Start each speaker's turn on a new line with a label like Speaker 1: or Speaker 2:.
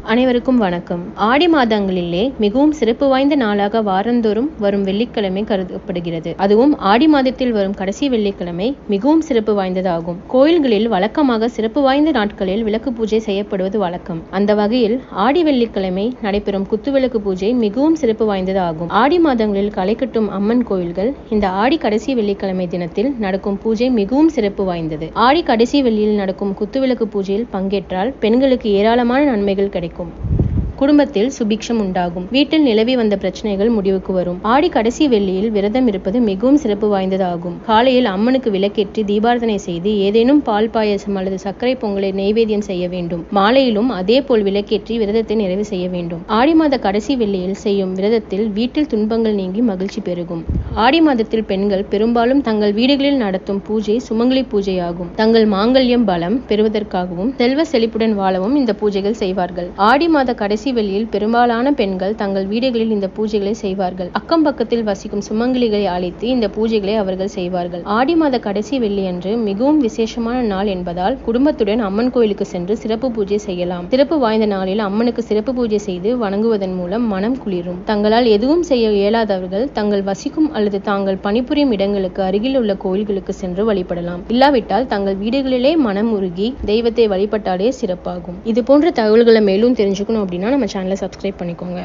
Speaker 1: அனைவருக்கும் வணக்கம். ஆடி மாதங்களிலே மிகவும் சிறப்பு வாய்ந்த நாளாக வாரந்தோறும் வரும் வெள்ளிக்கிழமை கருதப்படுகிறது. அதுவும் ஆடி மாதத்தில் வரும் கடைசி வெள்ளிக்கிழமை மிகவும் சிறப்பு வாய்ந்ததாகும். கோயில்களில் வழக்கமாக சிறப்பு வாய்ந்த நாட்களில் விளக்கு பூஜை செய்யப்படுவது வழக்கம். அந்த வகையில் ஆடி வெள்ளிக்கிழமை நடைபெறும் குத்துவிளக்கு பூஜை மிகவும் சிறப்பு வாய்ந்ததாகும். ஆடி மாதங்களில் களை கட்டும் அம்மன் கோயில்கள் இந்த ஆடி கடைசி வெள்ளிக்கிழமை தினத்தில் நடக்கும் பூஜை மிகவும் சிறப்பு வாய்ந்தது. ஆடி கடைசி வெள்ளியில் நடக்கும் குத்துவிளக்கு பூஜையில் பங்கேற்றால் பெண்களுக்கு ஏராளமான நன்மைகள் கிடைக்கும். குடும்பத்தில் சுபிக்ஷம் உண்டாகும். வீட்டில் நிலவி வந்த பிரச்சனைகள் முடிவுக்கு வரும். ஆடி கடைசி வெள்ளியில் விரதம் இருப்பது மிகவும் சிறப்பு வாய்ந்ததாகும். காலையில் அம்மனுக்கு விளக்கேற்றி தீபார்த்தனை செய்து ஏதேனும் பால் பாயசம் அல்லது சர்க்கரை பொங்கலை நெய்வேத்தியம் செய்ய வேண்டும். மாலையிலும் அதே போல் விளக்கேற்றி விரதத்தை நிறைவு செய்ய வேண்டும். ஆடி மாத கடைசி வெள்ளியில் செய்யும் விரதத்தில் வீட்டில் துன்பங்கள் நீங்கி மகிழ்ச்சி பெருகும். ஆடி மாதத்தில் பெண்கள் பெரும்பாலும் தங்கள் வீடுகளில் நடத்தும் பூஜை சுமங்கலி பூஜையாகும். தங்கள் மாங்கல்யம் பலம் பெறுவதற்காகவும் செல்வ செழிப்புடன் வாழவும் இந்த பூஜைகள் செய்வார்கள். ஆடி மாத கடைசி வெள்ளியில் பெரும்பாலான பெண்கள் தங்கள் வீடுகளில் இந்த பூஜைகளை செய்வார்கள். அக்கம் பக்கத்தில் வசிக்கும் சுமங்கலிகளை அழைத்து இந்த பூஜைகளை அவர்கள் செய்வார்கள். ஆடி மாத கடைசி வெள்ளி அன்று மிகவும் விசேஷமான நாள் என்பதால் குடும்பத்துடன் அம்மன் கோயிலுக்கு சென்று சிறப்பு பூஜை செய்யலாம். சிறப்பு வாய்ந்த நாளில் அம்மனுக்கு சிறப்பு பூஜை செய்து வணங்குவதன் மூலம் மனம் குளிரும். தங்களால் எதுவும் செய்ய இயலாதவர்கள் தங்கள் வசிக்கும் அல்லது தாங்கள் பணிபுரியும் இடங்களுக்கு அருகில் உள்ள கோயில்களுக்கு சென்று வழிபடலாம். இல்லாவிட்டால் தங்கள் வீடுகளிலே மனம் உருகி தெய்வத்தை வழிபட்டாலே சிறப்பாகும். இது போன்ற தகவல்களை மேலும் தெரிஞ்சுக்கணும் அப்படின்னா நம்ம சேனலை சப்ஸ்கிரைப் பண்ணிக்கோங்க.